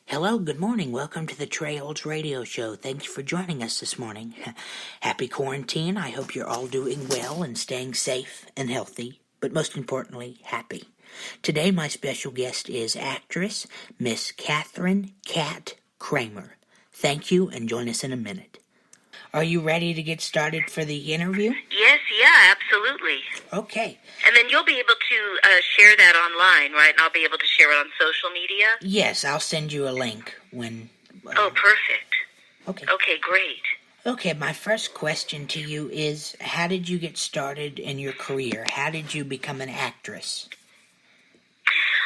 Hello, good morning. Welcome to the Trey Olds Radio Show. Thank you for joining us this morning. Happy quarantine. I hope you're all doing well and staying safe and healthy, but most importantly, happy. Today, my special guest is actress Miss Katharine "Kat" Kramer. Thank you, and join us in a minute. Are you ready to get started for the interview? Yes, yeah, absolutely. Okay. And then you'll be able to share that online, right? And I'll be able to share it on social media? Yes, I'll send you a link when... Oh, perfect. Okay. Okay, great. Okay, my first question to you is, how did you get started in your career? How did you become an actress?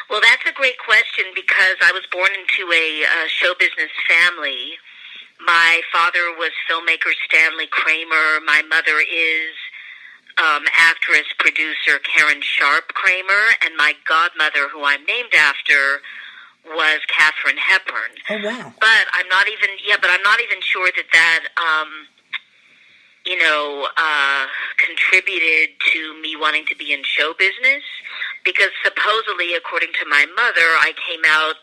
Well, that's a great question because I was born into a show business family. My father was filmmaker Stanley Kramer. My mother is actress, producer Karen Sharp Kramer. And my godmother, who I'm named after, was Katharine Hepburn. Oh, wow. But I'm not even sure that contributed to me wanting to be in show business, because supposedly, according to my mother, I came out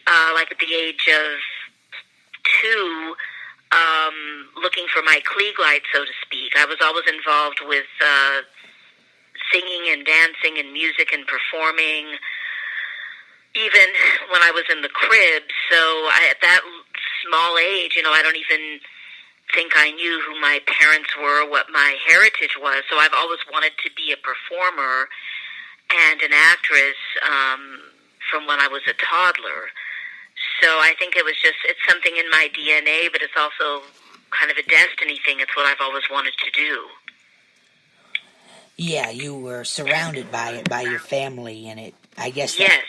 at the age of 2, looking for my Klieg light, so to speak. I was always involved with singing and dancing and music and performing, even when I was in the crib. So at that small age, I don't even think I knew who my parents were, what my heritage was. So I've always wanted to be a performer and an actress from when I was a toddler. So I think it's something in my DNA, but it's also kind of a destiny thing. It's what I've always wanted to do. Yeah, you were surrounded by it, by your family, and it, I guess... Yes.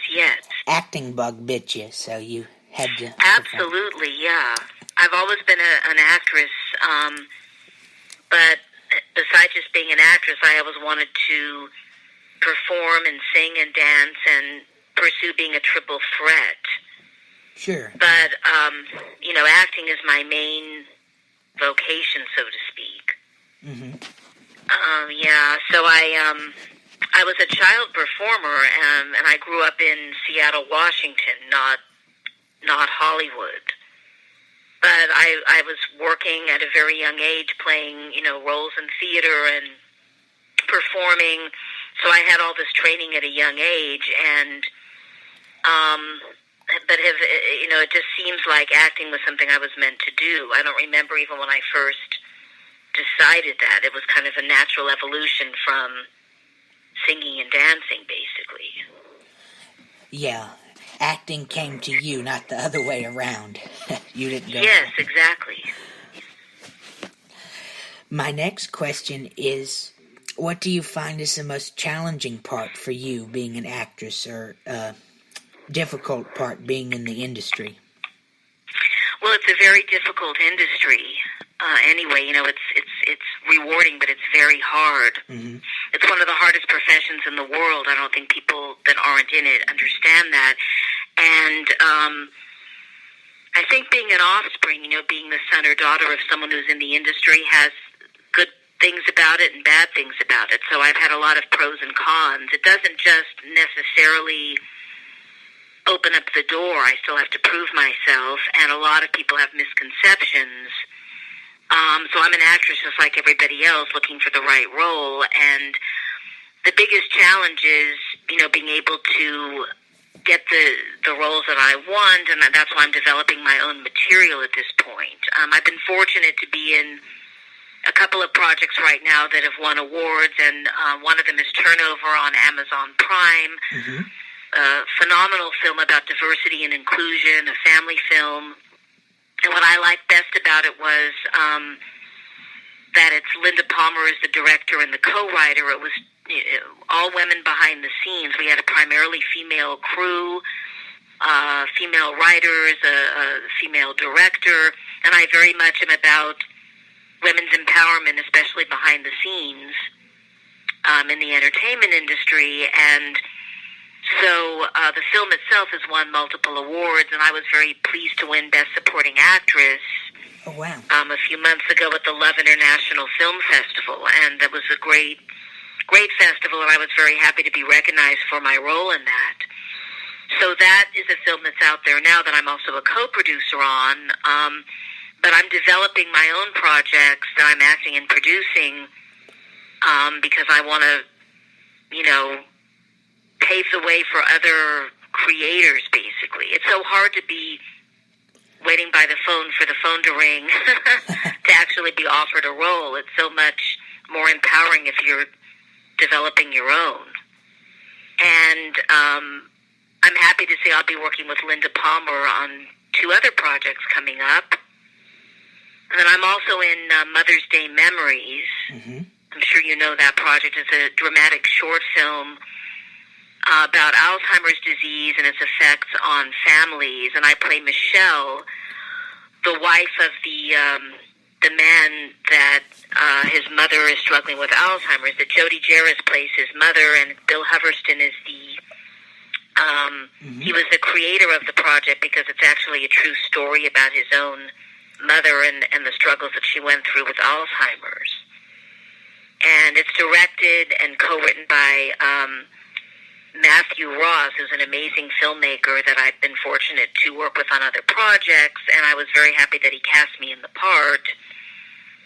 Acting bug bit you, so you had to... Absolutely, yeah. I've always been an actress, but besides just being an actress, I always wanted to perform and sing and dance and pursue being a triple threat. Sure. But, acting is my main vocation, so to speak. Mm-hmm. So I was a child performer, and I grew up in Seattle, Washington, not Hollywood. But I was working at a very young age, playing, roles in theater and performing. So I had all this training at a young age, and it just seems like acting was something I was meant to do. I don't remember even when I first decided that. It was kind of a natural evolution from singing and dancing, basically. Yeah, acting came to you, not the other way around. You didn't go... Yes, exactly. My next question is, what do you find is the most challenging part for you being an actress, or difficult part being in the industry? Well, it's a very difficult industry. Anyway, it's rewarding, but it's very hard. Mm-hmm. It's one of the hardest professions in the world. I don't think people that aren't in it understand that. And I think being an offspring, being the son or daughter of someone who's in the industry, has good things about it and bad things about it. So I've had a lot of pros and cons. It doesn't just necessarily open up the door. I still have to prove myself, and a lot of people have misconceptions. So I'm an actress just like everybody else, looking for the right role, and the biggest challenge is, being able to get the roles that I want, and that's why I'm developing my own material at this point. I've been fortunate to be in a couple of projects right now that have won awards, and one of them is Turnover on Amazon Prime. Mm-hmm. A phenomenal film about diversity and inclusion, a family film. And what I liked best about it was that it's Linda Palmer as the director and the co-writer. It was all women behind the scenes. We had a primarily female crew, female writers, a female director, and I very much am about women's empowerment, especially behind the scenes in the entertainment industry. And so the film itself has won multiple awards, and I was very pleased to win Best Supporting Actress Oh, wow. a few months ago at the Love International Film Festival, and that was a great festival, and I was very happy to be recognized for my role in that. So that is a film that's out there now that I'm also a co-producer on. But I'm developing my own projects that I'm acting and producing because I want to, pave the way for other creators, basically. It's so hard to be waiting by the phone for the phone to ring to actually be offered a role. It's so much more empowering if you're developing your own. And I'm happy to say I'll be working with Linda Palmer on 2 other projects coming up. And then I'm also in Mother's Day Memories. Mm-hmm. I'm sure you know that project. It's a dramatic short film about Alzheimer's disease and its effects on families. And I play Michelle, the wife of the man that his mother is struggling with Alzheimer's. That Jody Jarris plays his mother, and Bill Hoverston is he was the creator of the project because it's actually a true story about his own mother and the struggles that she went through with Alzheimer's. And it's directed and co-written by Matthew Ross, who's an amazing filmmaker that I've been fortunate to work with on other projects, and I was very happy that he cast me in the part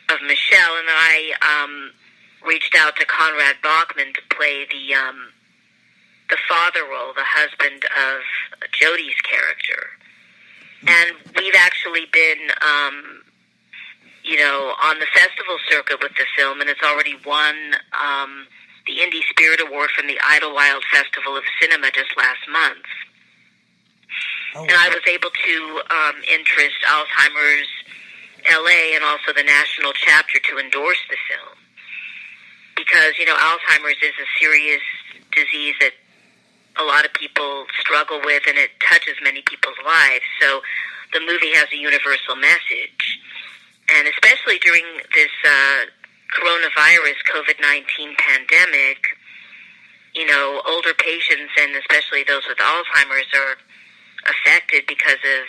of Michelle. And I reached out to Conrad Bachman to play the father role, the husband of Jodie's character. And we've actually been, on the festival circuit with the film, and it's already won the Indie Spirit Award from the Idlewild Festival of Cinema just last month. Oh, wow. And I was able to interest Alzheimer's LA and also the national chapter to endorse the film. Because, Alzheimer's is a serious disease that a lot of people struggle with, and it touches many people's lives. So the movie has a universal message. And especially during this coronavirus, COVID-19 pandemic, older patients, and especially those with Alzheimer's, are affected because of,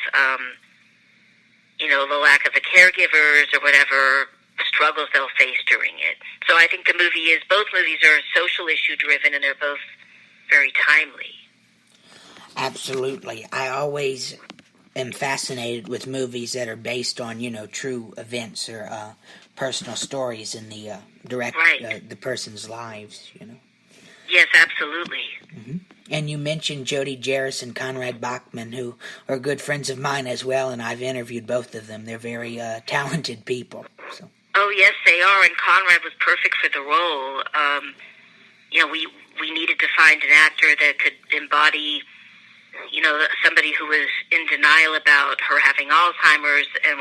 the lack of the caregivers or whatever struggles they'll face during it. So I think both movies are social issue driven, and they're both very timely. Absolutely. I always am fascinated with movies that are based on, true events or personal stories in the the person's lives, Yes, absolutely. Mm-hmm. And you mentioned Jody Jarris and Conrad Bachman, who are good friends of mine as well, and I've interviewed both of them. They're very talented people. So. Oh, yes, they are, and Conrad was perfect for the role. We needed to find an actor that could embody, somebody who was in denial about her having Alzheimer's and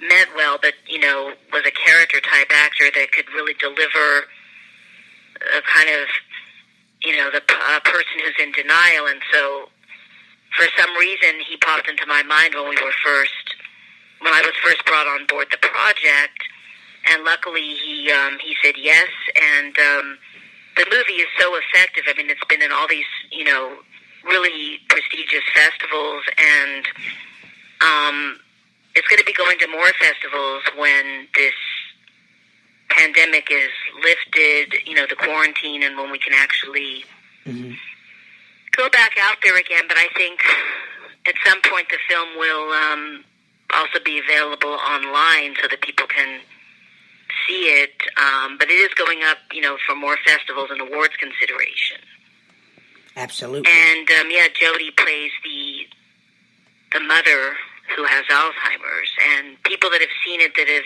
meant well, but, was a character type actor that could really deliver a kind of, the person who's in denial. And so for some reason he popped into my mind when I was first brought on board the project, and luckily he said yes. And the movie is so effective. I mean, it's been in all these, really prestigious festivals, and it's going to be going to more festivals when this pandemic is lifted, the quarantine, and when we can actually go back out there again. But I think at some point the film will also be available online so that people can see it. But it is going up, for more festivals and awards consideration. Absolutely. And, Jodie plays the mother who has Alzheimer's. And people that have seen it, that have,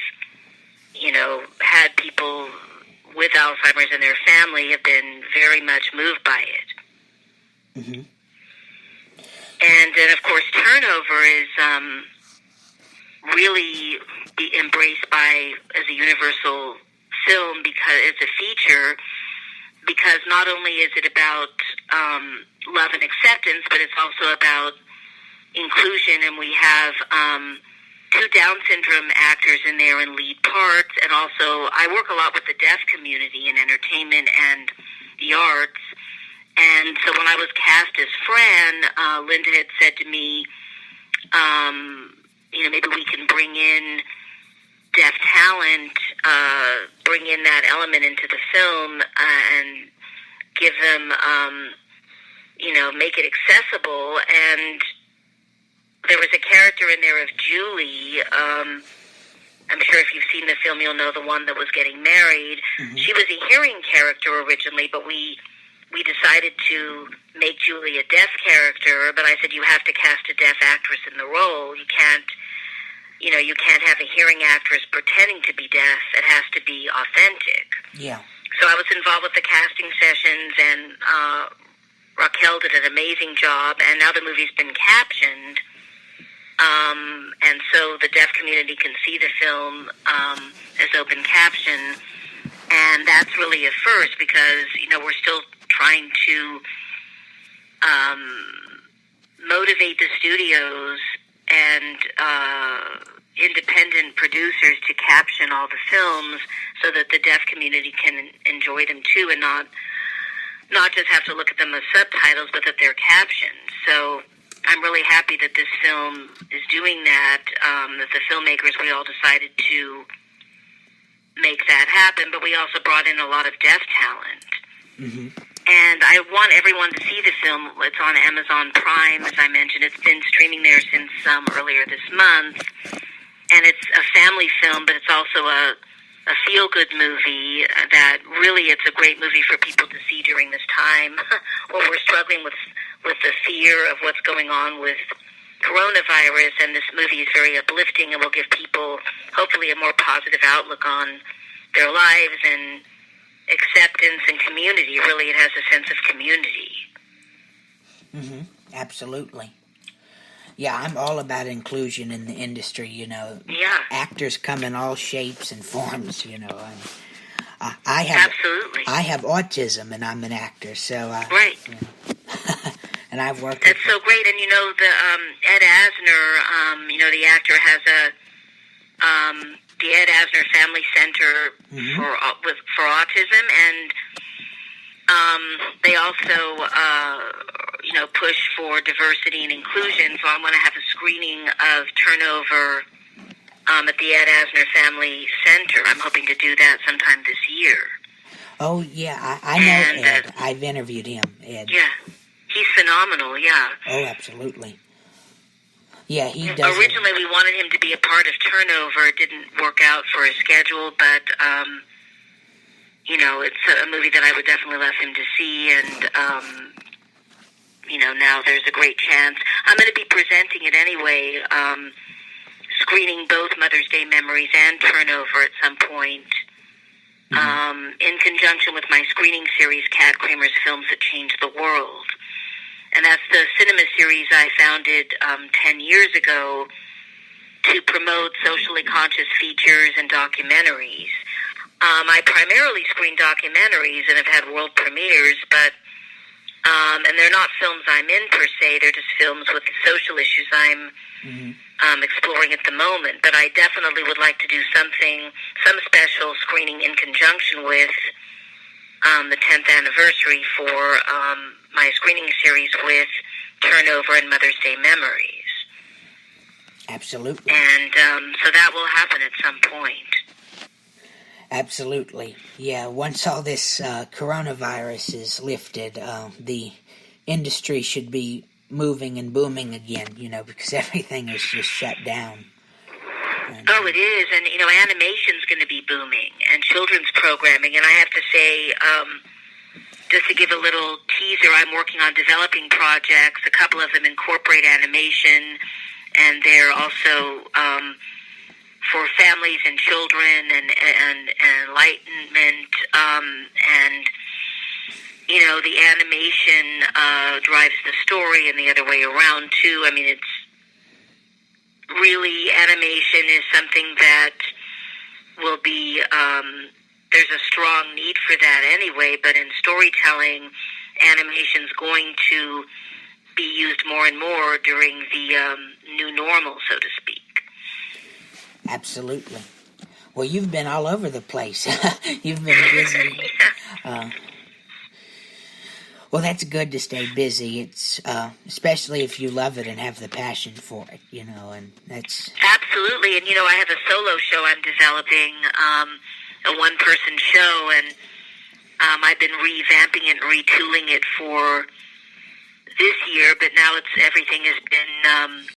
had people with Alzheimer's in their family, have been very much moved by it. Mm-hmm. And then, of course, Turnover is really embraced as a universal film because it's a feature, because not only is it about love and acceptance, but it's also about inclusion, and we have 2 Down syndrome actors in there in lead parts, and also I work a lot with the deaf community in entertainment and the arts. And so when I was cast as Fran, Linda had said to me, maybe we can bring in deaf talent, bring in that element into the film, and give them, make it accessible. And there was a character in there of Julie. I'm sure if you've seen the film, you'll know the one that was getting married. Mm-hmm. She was a hearing character originally, but we decided to make Julie a deaf character. But I said, you have to cast a deaf actress in the role. You can't have a hearing actress pretending to be deaf. It has to be authentic. Yeah. So I was involved with the casting sessions, and Raquel did an amazing job. And now the movie's been captioned. And so the deaf community can see the film as open caption, and that's really a first because we're still trying to motivate the studios and independent producers to caption all the films so that the deaf community can enjoy them too, and not just have to look at them as subtitles, but that they're captioned. So I'm really happy that this film is doing that, that the filmmakers, we all decided to make that happen, but we also brought in a lot of deaf talent. Mm-hmm. And I want everyone to see the film. It's on Amazon Prime, as I mentioned. It's been streaming there since earlier this month. And it's a family film, but it's also a feel-good movie that really, it's a great movie for people to see during this time when we're struggling with the fear of what's going on with coronavirus, and this movie is very uplifting and will give people, hopefully, a more positive outlook on their lives and acceptance and community. Really, it has a sense of community. Mm-hmm. Absolutely. Yeah, I'm all about inclusion in the industry, Yeah. Actors come in all shapes and forms, I have autism, and I'm an actor, so... right. And I've worked... That's so great. And, Ed Asner, the actor has the Ed Asner Family Center mm-hmm. for autism, and they also, push for diversity and inclusion. So I'm going to have a screening of Turnover at the Ed Asner Family Center. I'm hoping to do that sometime this year. Oh, yeah, I know Ed. I've interviewed him, Ed. Yeah. He's phenomenal, yeah. Oh, absolutely. Yeah, he does. Originally, we wanted him to be a part of Turnover. It didn't work out for his schedule, but, it's a movie that I would definitely love him to see, and, now there's a great chance. I'm going to be presenting it anyway, screening both Mother's Day Memories and Turnover at some point, mm-hmm. In conjunction with my screening series, Kramer's Films That Changed the World. And that's the cinema series I founded 10 years ago to promote socially conscious features and documentaries. I primarily screen documentaries and have had world premieres, but and they're not films I'm in per se, they're just films with the social issues I'm mm-hmm. Exploring at the moment. But I definitely would like to do some special screening in conjunction with the 10th anniversary for my screening series with Turnover and Mother's Day Memories. Absolutely. And so that will happen at some point. Absolutely. Yeah, once all this coronavirus is lifted, the industry should be moving and booming again, because everything is just shut down. And, it is. And, animation's going to be booming, and children's programming. And I have to say, just to give a little teaser, I'm working on developing projects. A couple of them incorporate animation, and they're also for families and children and enlightenment. And, the animation drives the story and the other way around, too. I mean, it's really, animation is something that will be, there's a strong need for that anyway, but in storytelling, animation's going to be used more and more during the new normal, so to speak. Absolutely. Well, you've been all over the place. You've been busy. Well, that's good to stay busy. It's especially if you love it and have the passion for it, and that's... Absolutely, and, I have a solo show I'm developing, a one-person show, and I've been revamping it and retooling it for this year, but now everything has been